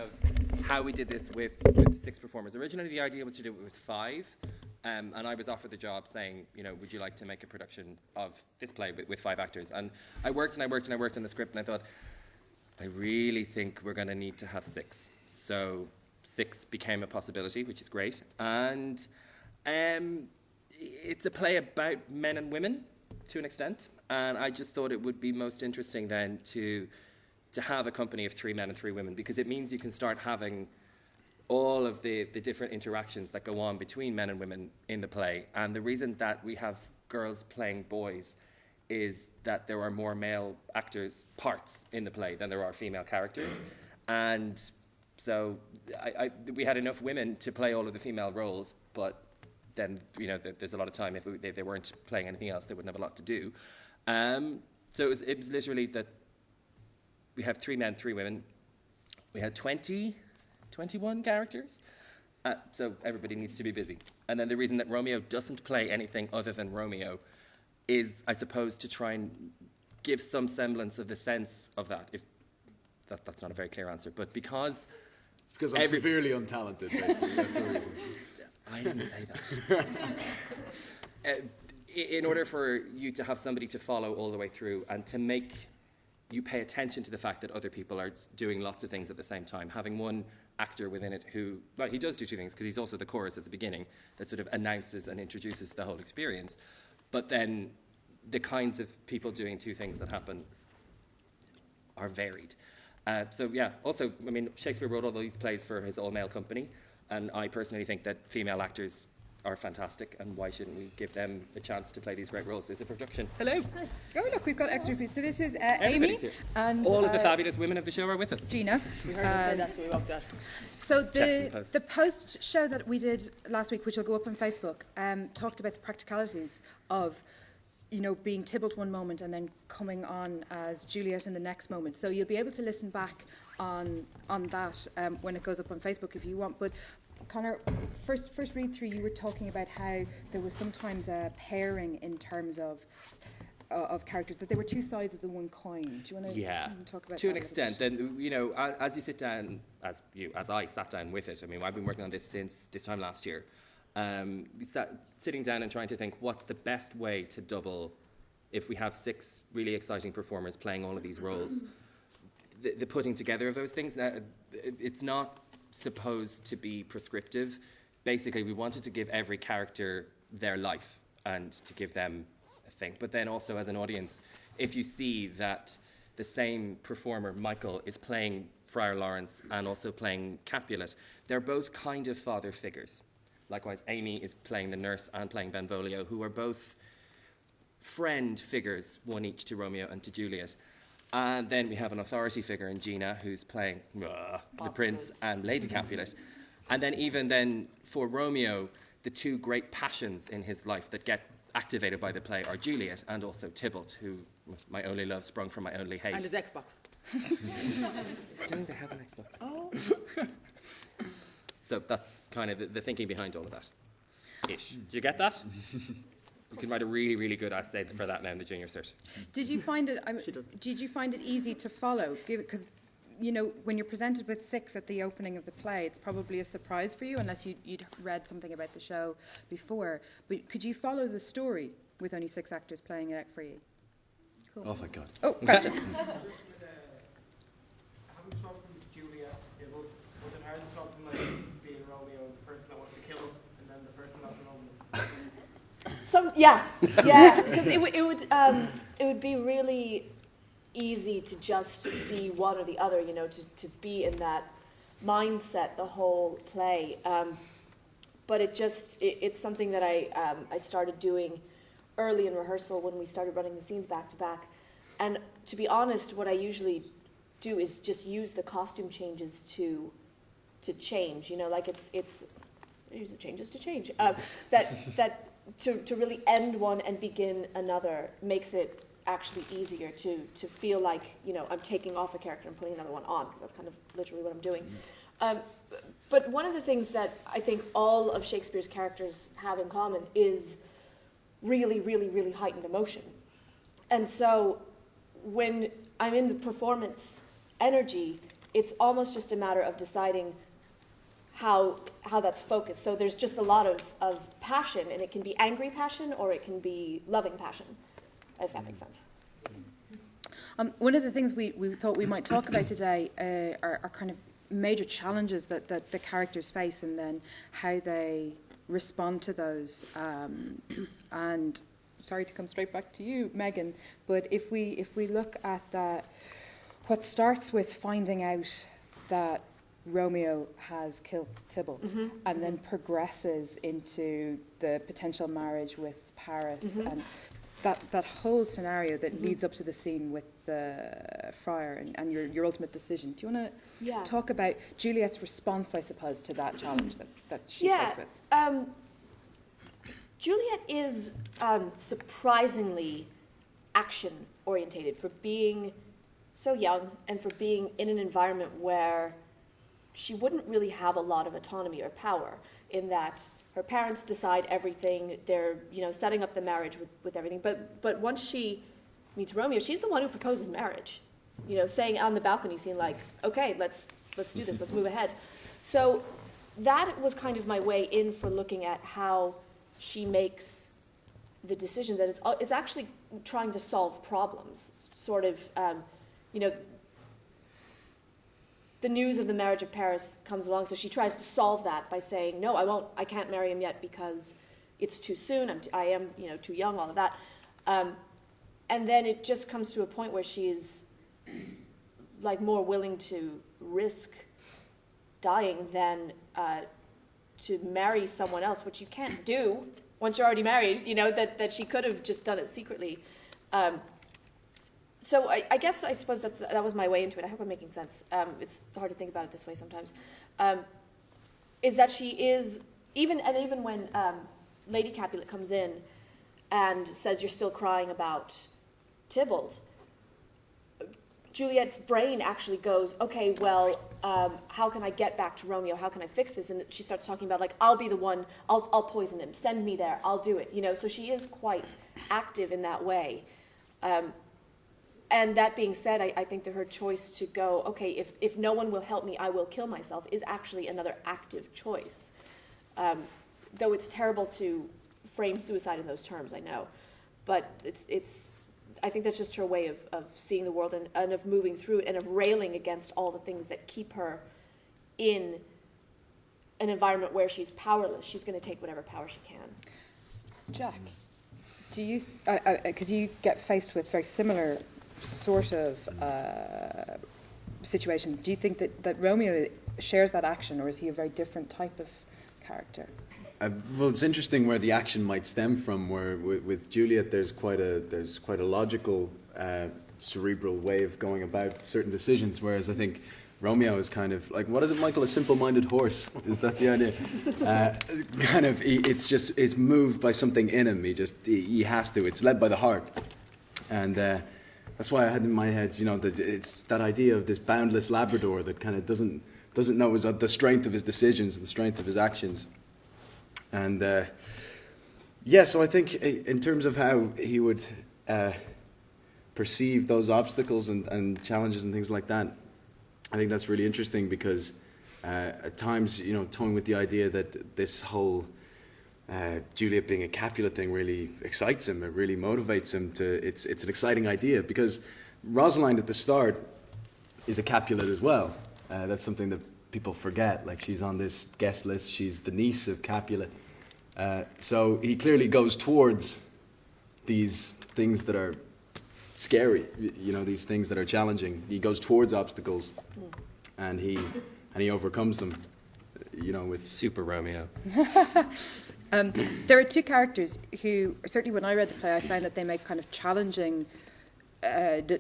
of how we did this with 6 performers. Originally, the idea was to do it with 5. And I was offered the job saying, would you like to make a production of this play with 5 actors? And I worked on the script, and I thought, I really think we're going to need to have 6. So 6 became a possibility, which is great. And it's a play about men and women, to an extent. And I just thought it would be most interesting then to have a company of 3 men and 3 women, because it means you can start having all of the different interactions that go on between men and women in the play. And the reason that we have girls playing boys is that there are more male actors parts in the play than there are female characters. And so we had enough women to play all of the female roles, but then, there's a lot of time. If they weren't playing anything else, they wouldn't have a lot to do. So it was literally that we have 3 men, 3 women. We had 21 characters. So everybody needs to be busy. And then the reason that Romeo doesn't play anything other than Romeo is, I suppose, to try and give some semblance of the sense of that. If that's not a very clear answer, but because... It's because I'm severely untalented, basically. That's the reason. I didn't say that. In order for you to have somebody to follow all the way through and to make you pay attention to the fact that other people are doing lots of things at the same time, having one actor within it who, well, he does do 2 things because he's also the chorus at the beginning that sort of announces and introduces the whole experience. But then the kinds of people doing 2 things that happen are varied. Also, Shakespeare wrote all these plays for his all-male company, and I personally think that female actors are fantastic, and why shouldn't we give them a chance to play these great roles? There's a production. Hello. Hi. Oh, look, we've got extra people. So this is Everybody's Amy. Here. And all of the fabulous women of the show are with us. Gina. We heard her say that, so we walked out. So the post show that we did last week, which will go up on Facebook, talked about the practicalities of being Tybalt one moment and then coming on as Juliet in the next moment. So you'll be able to listen back on that when it goes up on Facebook if you want. But Conor, first read through, you were talking about how there was sometimes a pairing in terms of characters, that there were 2 sides of the one coin. Do you want to talk about that? To an extent, then as you sit down, as I sat down with it. I've been working on this since this time last year. Sitting down and trying to think what's the best way to double if we have 6 really exciting performers playing all of these roles. The putting together of those things, it's not supposed to be prescriptive. Basically, we wanted to give every character their life and to give them a thing. But then also as an audience, if you see that the same performer, Michael, is playing Friar Lawrence and also playing Capulet, they're both kind of father figures. Likewise, Amy is playing the nurse and playing Benvolio, who are both friend figures, one each to Romeo and to Juliet. And then we have an authority figure in Gina, who's playing the prince and Lady Capulet. And then even then, for Romeo, the 2 great passions in his life that get activated by the play are Juliet and also Tybalt, who my only love sprung from my only hate. And his Xbox. I don't think they have an Xbox. Oh. So that's kind of the thinking behind all of that. Ish. Did you get that? You can write a really, really good essay for that now in the junior cert. Did you find it easy to follow? Because when you're presented with 6 at the opening of the play, it's probably a surprise for you unless you'd read something about the show before. But could you follow the story with only 6 actors playing it out for you? Cool. Oh, thank God. Oh, question. Having talked to Julia, was it hard to talk to being Romeo, the person that wants to kill him, and then the person that's in love with him? Because it would be really easy to just be one or the other, to be in that mindset the whole play. But it's something that I started doing early in rehearsal when we started running the scenes back to back. And to be honest, what I usually do is just use the costume changes to change. It's use the changes to change. To really end one and begin another makes it actually easier to feel like, I'm taking off a character and putting another one on, because that's kind of literally what I'm doing. But one of the things that I think all of Shakespeare's characters have in common is really, really, really heightened emotion. And so when I'm in the performance energy, it's almost just a matter of deciding how that's focused. So there's just a lot of passion, and it can be angry passion or it can be loving passion, if that makes sense. One of the things we thought we might talk about today are kind of major challenges that the characters face, and then how they respond to those. And sorry to come straight back to you, Megan, but if we look at that, what starts with finding out that Romeo has killed Tybalt, and then progresses into the potential marriage with Paris, and that whole scenario that leads up to the scene with the friar and your ultimate decision. Do you want to talk about Juliet's response, I suppose, to that challenge that she's faced with? Juliet is surprisingly action-orientated for being so young and for being in an environment where she wouldn't really have a lot of autonomy or power, in that her parents decide everything. They're, setting up the marriage with everything. But once she meets Romeo, she's the one who proposes marriage. Saying on the balcony scene, like, okay, let's do this, let's move ahead. So that was kind of my way in for looking at how she makes the decision that it's actually trying to solve problems. Sort of, the news of the marriage of Paris comes along, so she tries to solve that by saying, no, I can't marry him yet because it's too soon, I am too young, all of that. And then it just comes to a point where she's like more willing to risk dying than to marry someone else, which you can't do once you're already married, that she could have just done it secretly. So I suppose that was my way into it. I hope I'm making sense. It's hard to think about it this way sometimes. Is that she is, even when Lady Capulet comes in and says, you're still crying about Tybalt, Juliet's brain actually goes, okay, well, how can I get back to Romeo? How can I fix this? And she starts talking about, like, I'll be the one, I'll poison him, send me there, I'll do it. So she is quite active in that way. And that being said, I think that her choice to go, okay, if no one will help me, I will kill myself, is actually another active choice. Though it's terrible to frame suicide in those terms, I know. But I think that's just her way of seeing the world and of moving through it and of railing against all the things that keep her in an environment where she's powerless. She's going to take whatever power she can. Jack, do you, because you get faced with very similar sort of situations, do you think that Romeo shares that action, or is he a very different type of character? Well, it's interesting where the action might stem from. Where with Juliet, there's quite a logical, cerebral way of going about certain decisions. Whereas I think Romeo is kind of like, what is it, Michael? A simple-minded horse? Is that the idea? It's moved by something in him. He has to. It's led by the heart, and that's why I had in my head, that it's that idea of this boundless Labrador that kind of doesn't know the strength of his decisions, the strength of his actions. And so I think in terms of how he would perceive those obstacles and challenges and things like that, I think that's really interesting because at times, toying with the idea that this whole Juliet being a Capulet thing really excites him, it really motivates him it's an exciting idea, because Rosalind at the start is a Capulet as well. That's something that people forget. Like, she's on this guest list, she's the niece of Capulet. So he clearly goes towards these things that are scary, these things that are challenging. He goes towards obstacles, and he overcomes them, with Super Romeo. There are two characters who, certainly when I read the play, I found that they make kind of challenging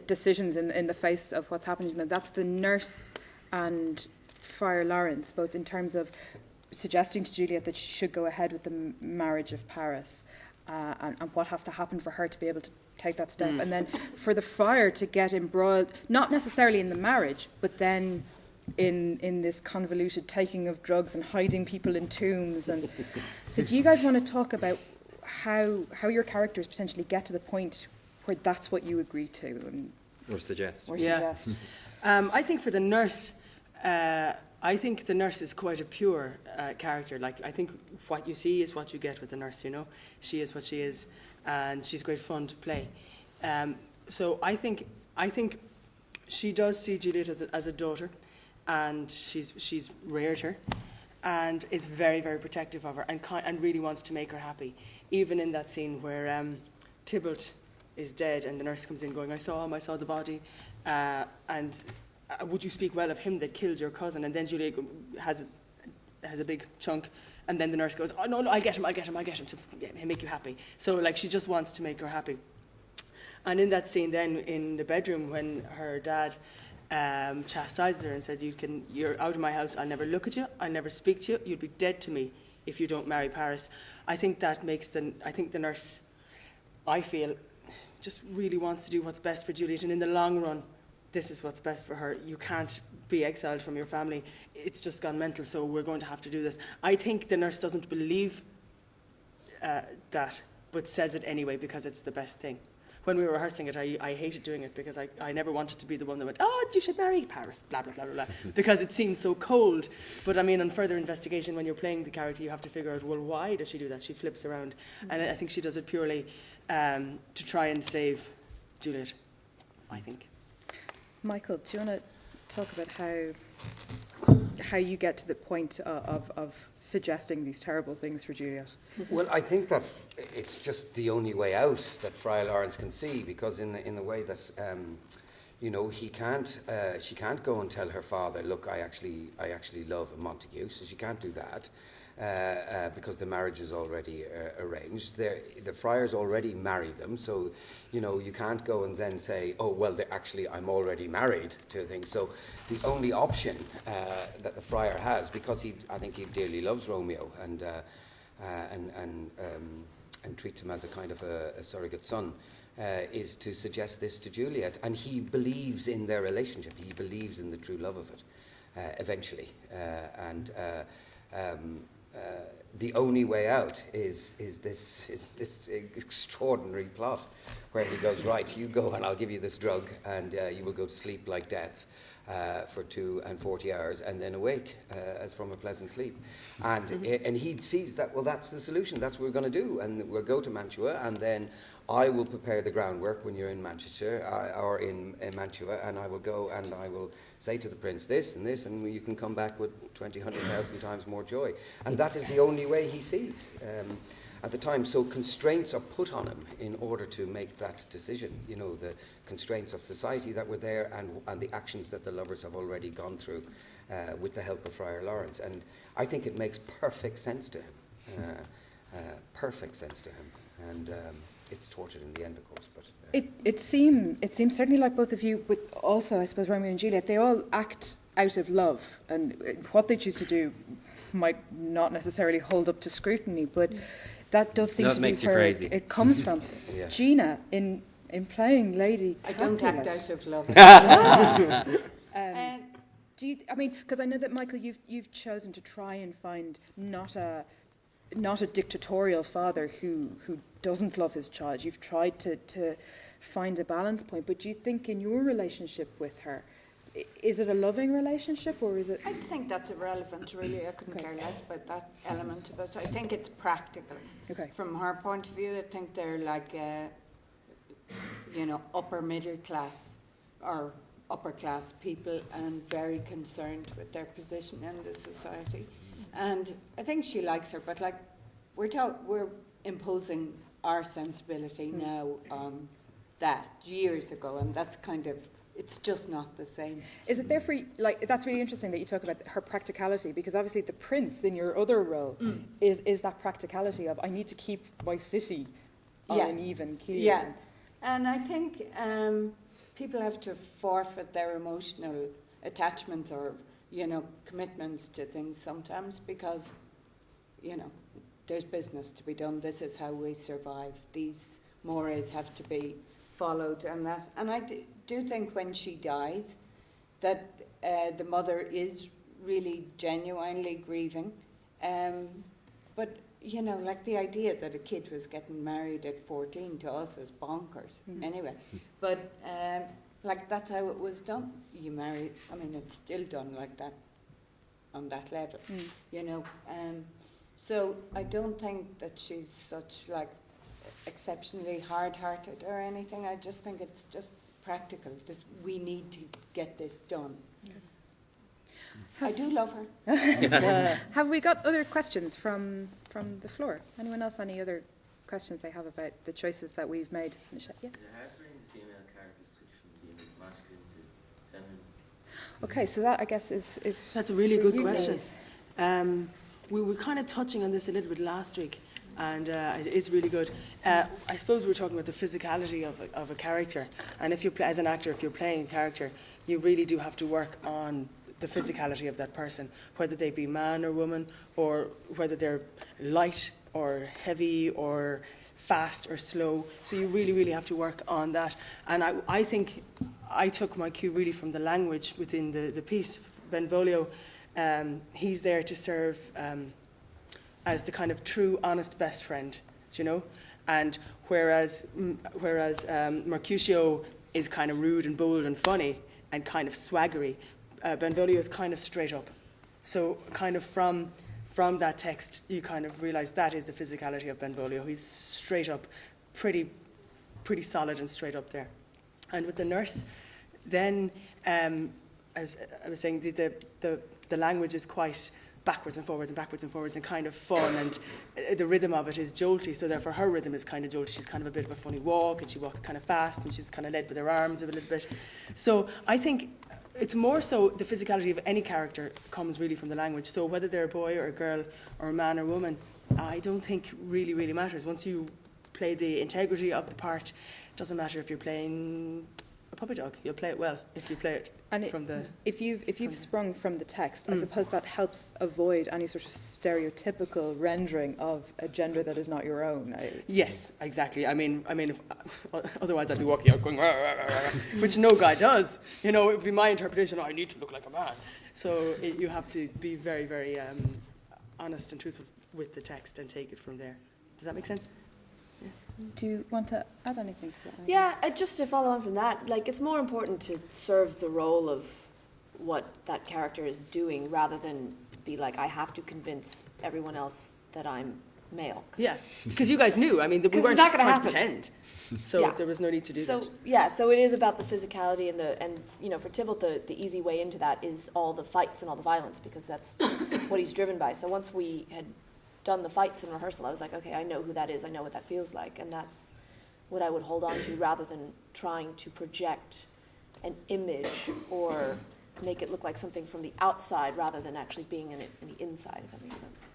decisions in the face of what's happening to them. That's the nurse and Friar Lawrence, both in terms of suggesting to Juliet that she should go ahead with the marriage of Paris, and what has to happen for her to be able to take that step. And then for the friar to get embroiled, not necessarily in the marriage, but then in this convoluted taking of drugs and hiding people in tombs. And so do you guys want to talk about how your characters potentially get to the point where that's what you agree to? Or suggest. Suggest. I think for the nurse, I think the nurse is quite a pure character. Like, I think what you see is what you get with the nurse, you know. She is what she is, and she's great fun to play. So I think she does see Juliet as a daughter, and she's reared her, and is very, very protective of her, and really wants to make her happy. Even in that scene where Tybalt is dead, and the nurse comes in going, I saw him, I saw the body, and would you speak well of him that killed your cousin? And then Juliet has a big chunk, and then the nurse goes, oh, no, I get him to make you happy. So, like, she just wants to make her happy. And in that scene then, in the bedroom, when her dad chastises her and said, you're out of my house, I'll never look at you, I'll never speak to you, you'd be dead to me if you don't marry Paris. I think that makes the nurse, I feel, just really wants to do what's best for Juliet, and in the long run, this is what's best for her. You can't be exiled from your family. It's just gone mental, so we're going to have to do this. I think the nurse doesn't believe that, but says it anyway because it's the best thing. When we were rehearsing it, I hated doing it because I never wanted to be the one that went, oh, you should marry Paris, blah, blah, blah, blah, blah, because it seems so cold. But I mean, on further investigation, when you're playing the character, you have to figure out, well, why does she do that? She flips around. And I think she does it purely to try and save Juliet, I think. Michael, do you want to talk about how you get to the point of suggesting these terrible things for Juliet? Well, I think that it's just the only way out that Friar Lawrence can see, because in the way that she can't go and tell her father, look, I actually love Montague, so she can't do that. Because the marriage is already arranged. The friars already married them, so you can't go and then say, oh well, I'm already married to things. So the only option that the friar has, because I think he dearly loves Romeo and treats him as a kind of a surrogate son, is to suggest this to Juliet, and he believes in their relationship. He believes in the true love of it eventually, the only way out is this extraordinary plot where he goes, right, you go and I'll give you this drug and you will go to sleep like death for 2 and 40 hours and then awake as from a pleasant sleep. And he sees that, well, that's the solution, that's what we're going to do, and we'll go to Mantua, and then I will prepare the groundwork when you're in Manchester or in Mantua, and I will go and I will say to the prince this and this, and you can come back with 100,000 times more joy. And that is the only way he sees at the time. So constraints are put on him in order to make that decision. The constraints of society that were there, and the actions that the lovers have already gone through with the help of Friar Lawrence. And I think it makes perfect sense to him. Perfect sense to him. And it's thwarted in the end, of course. But it seems certainly like both of you, but also I suppose Romeo and Juliet, they all act out of love, and what they choose to do might not necessarily hold up to scrutiny, but that does seem to be where it comes from. Yeah. Gina, in playing Lady I Capulet, don't act out of love. do you? I mean, because I know that Michael, you've chosen to try and find not a dictatorial father who doesn't love his child. You've tried to find a balance point, but do you think in your relationship with her, is it a loving relationship, or is it? I think that's irrelevant, really. I couldn't care less about that element of it. I think it's practical. Okay. From her point of view, I think they're like, upper middle class or upper class people, and very concerned with their position in the society. And I think she likes her, but like we're imposing our sensibility now on that years ago, and that's kind of, it's just not the same. Is it therefore, like, that's really interesting that you talk about her practicality, because obviously the prince in your other role is that practicality of, I need to keep my city on an even keel. Yeah, and I think people have to forfeit their emotional attachments or, commitments to things sometimes, because, there's business to be done. This is how we survive. These mores have to be followed, and that. And I do think when she dies, that the mother is really genuinely grieving. But like the idea that a kid was getting married at 14 to us is bonkers. Anyway, but like that's how it was done. You marry, I mean, it's still done like that, on that level, you know. So I don't think that she's such like exceptionally hard-hearted or anything. I just think it's just practical. We need to get this done. I do love her. Have we got other questions from the floor? Anyone else? Any other questions they have about the choices that we've made? Yeah. How bring female characters switch from being masculine to feminine? Okay, so that I guess is That's a really for good you question. guys. We were kind of touching on this a little bit last week, and it's really good. I suppose we're talking about the physicality of a character, and if you play as an actor, if you're playing a character, you really do have to work on the physicality of that person, whether they be man or woman, or whether they're light or heavy or fast or slow. So you really, really have to work on that. And I think I took my cue really from the language within the piece. Benvolio, he's there to serve as the kind of true, honest best friend, do you know? And whereas Mercutio is kind of rude and bold and funny and kind of swaggery, Benvolio is kind of straight up. So kind of from that text, you kind of realise that is the physicality of Benvolio. He's straight up, pretty solid and straight up there. And with the nurse, then I was saying the language is quite backwards and forwards and backwards and forwards and kind of fun, and the rhythm of it is jolty, so therefore her rhythm is kind of jolty. She's kind of a bit of a funny walk, and she walks kind of fast, and she's kind of led with her arms a little bit. So I think it's more so the physicality of any character comes really from the language. So whether they're a boy or a girl or a man or woman, I don't think really matters. Once you play the integrity of the part, it doesn't matter if you're playing a puppy dog. You'll play it well if you play it from the... If you've sprung from the text, I suppose that helps avoid any sort of stereotypical rendering of a gender that is not your own. Yes, exactly. I mean, if, otherwise I'd be walking out going, rah, rah, rah, rah, which no guy does. You know, it would be my interpretation. I need to look like a man. So you have to be very, very honest and truthful with the text and take it from there. Does that make sense? Do you want to add anything to that? Yeah, just to follow on from that, like it's more important to serve the role of what that character is doing rather than be like, I have to convince everyone else that I'm male. Yeah, because you guys knew. I mean, we weren't not gonna trying happen. to pretend. So Yeah. there was no need to do that. So yeah, so it is about the physicality and you know, for Tybalt, the easy way into that is all the fights and all the violence, because that's what he's driven by. So once we had done the fights in rehearsal, I was like, okay, I know who that is, I know what that feels like, and that's what I would hold on to rather than trying to project an image or make it look like something from the outside rather than actually being in the inside, if that makes sense.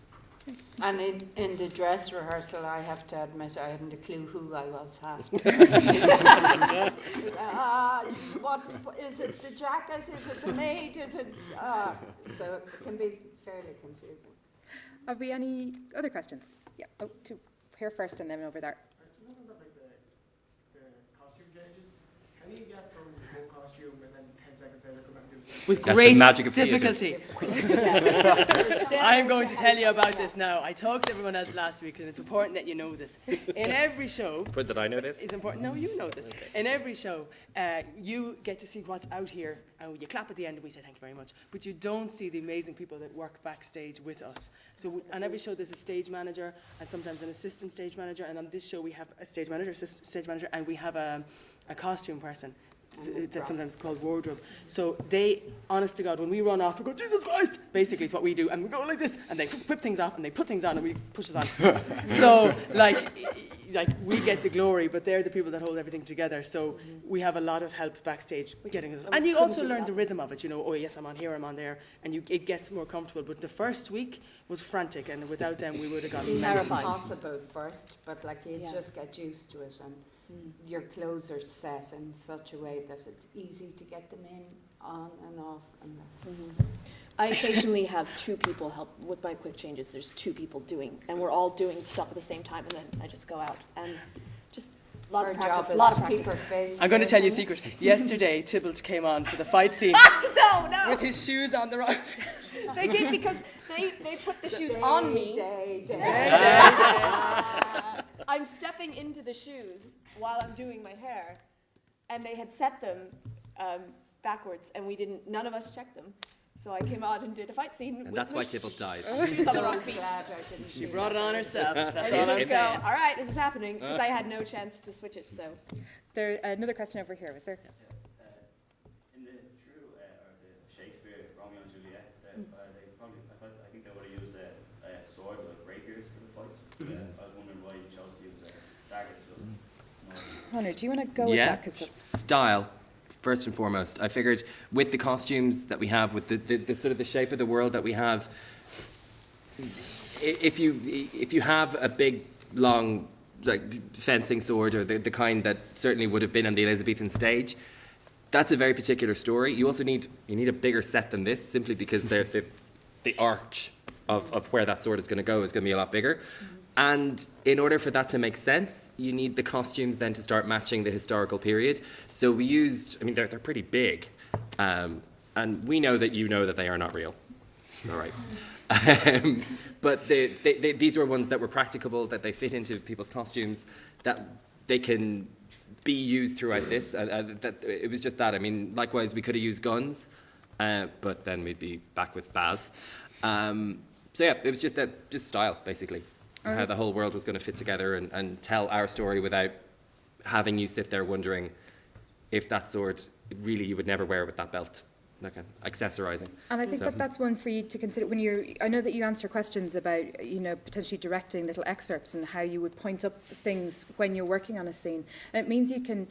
And in the dress rehearsal, I have to admit, I hadn't a clue who I was half. What is it? The jacket? Is it the maid? Is it? So it can be fairly confusing. Have we any other questions? Yeah. Oh, two here first and then over there. You know about like the costume changes? How do you get from one costume and then 10 seconds later come back and do something? With That's great the magic of difficulty. I'm going to tell you about this now. I talked to everyone else last week, and it's important that you know this. In every show, But did I know this? it's important. No, you know this. In every show, you get to see what's out here, and you clap at the end, and we say thank you very much. But you don't see the amazing people that work backstage with us. So on every show, there's a stage manager, and sometimes an assistant stage manager. And on this show, we have a stage manager, assistant stage manager, and we have a costume person. That's sometimes called wardrobe. So they, honest to God, when we run off, we go, Jesus Christ! Basically, it's what we do. And we go like this, and they whip things off, and they put things on, and we push us on. So, like, we get the glory, but they're the people that hold everything together. So we have a lot of help backstage getting us. And you also learn the rhythm of it, you know, oh yes, I'm on here, I'm on there, and it gets more comfortable. But the first week was frantic, and without them, we would have gone Terrifying. Possible first, but like you Yeah. just get used to it, and your clothes are set in such a way that it's easy to get them in, on and off. And I occasionally have two people help with my quick changes. There's two people doing, and we're all doing stuff at the same time, and then I just go out and just a lot our of job practice. is A lot of to keep practice. our face. I'm going to tell you a open. secret. Yesterday, Tybalt came on for the fight scene No, with his shoes on the wrong feet. they did because they put the shoes on me. I'm stepping into the shoes while I'm doing my hair, and they had set them backwards, and none of us checked them. So I came out and did a fight scene. And that's why Tybalt died. Shoes on the wrong feet. She brought it on herself. That's And all you I'm just go, saying. all right, this is happening, because I had no chance to switch it, so. There, another question over here, was there? In the true or the Shakespeare Romeo and Juliet, they probably I think they would have used swords or rapiers for the fights. I was wondering why you chose to use daggers. Connor, do you want to go with that? 'Cause that's Style, first and foremost. I figured with the costumes that we have, with the sort of the shape of the world that we have, if you have a big, long, like fencing sword, or the kind that certainly would have been on the Elizabethan stage, that's a very particular story. You also need a bigger set than this, simply because the arch of where that sword is going to go is going to be a lot bigger. And in order for that to make sense, you need the costumes then to start matching the historical period. So we used, they're pretty big. And we know that they are not real. All right. But these were ones that were practicable, that they fit into people's costumes, that they can be used throughout this. That it was just that. Likewise, we could have used guns, but then we'd be back with Baz. So yeah, it was just style, basically. How the whole world was going to fit together and tell our story without having you sit there wondering if that sword, really you would never wear with that belt. Okay, accessorizing. And I think that's one for you to consider when I know that you answer questions about, potentially directing little excerpts and how you would point up things when you're working on a scene. And it means you can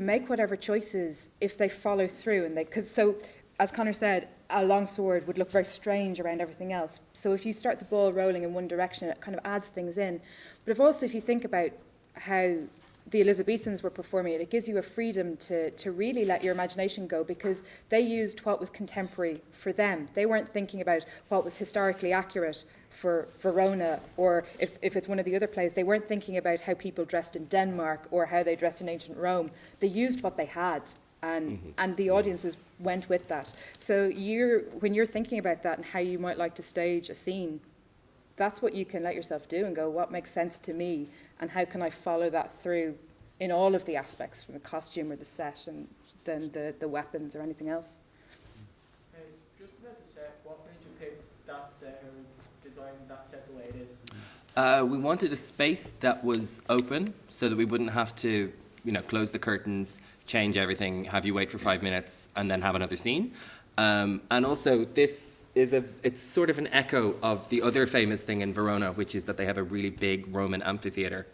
make whatever choices if they follow through. So, as Connor said, a long sword would look very strange around everything else. So if you start the ball rolling in one direction, it kind of adds things in. But if you think about how the Elizabethans were performing it gives you a freedom to really let your imagination go, because they used what was contemporary for them. They weren't thinking about what was historically accurate for Verona, or if it's one of the other plays, they weren't thinking about how people dressed in Denmark or how they dressed in ancient Rome. They used what they had, and the audiences went with that. So when you're thinking about that and how you might like to stage a scene, that's what you can let yourself do and go, what makes sense to me, and how can I follow that through in all of the aspects, from the costume or the set and then the weapons or anything else. Just about the set, what made you pick that set or design that set the way it is? We wanted a space that was open so that we wouldn't have to, close the curtains, change everything, have you wait for 5 minutes and then have another scene. And also it's sort of an echo of the other famous thing in Verona, which is that they have a really big Roman amphitheatre.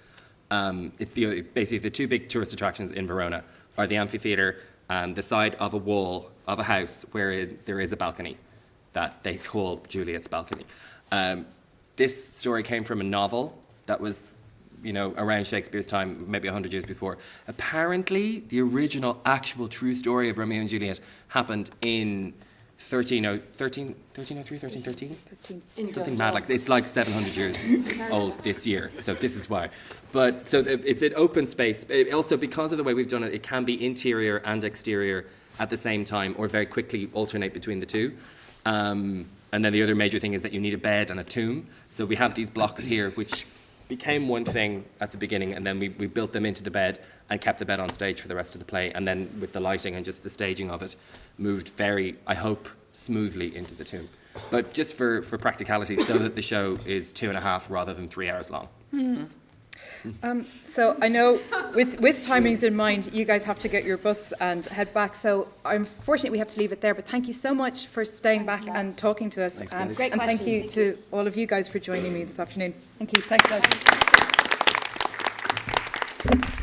It's basically the two big tourist attractions in Verona are the amphitheatre and the side of a wall of a house where there is a balcony that they call Juliet's balcony. This story came from a novel that was, around Shakespeare's time, maybe 100 years before. Apparently, the original, actual, true story of Romeo and Juliet happened in 1303, 1313? Something mad like it's like 700 years old this year, so this is why. But so it's an open space. Also, because of the way we've done it, it can be interior and exterior at the same time, or very quickly alternate between the two. And then the other major thing is that you need a bed and a tomb. So we have these blocks here, which became one thing at the beginning, and then we built them into the bed and kept the bed on stage for the rest of the play, and then with the lighting and just the staging of it, moved very, I hope, smoothly into the tomb. But just for practicality, so that the show is 2.5 rather than 3 hours long. So I know with timings in mind, you guys have to get your bus and head back. So unfortunately, we have to leave it there. But thank you so much for staying back and talking to us. Thanks, Great and questions. thank you to all of you guys for joining me this afternoon. Thank you. Thanks, guys.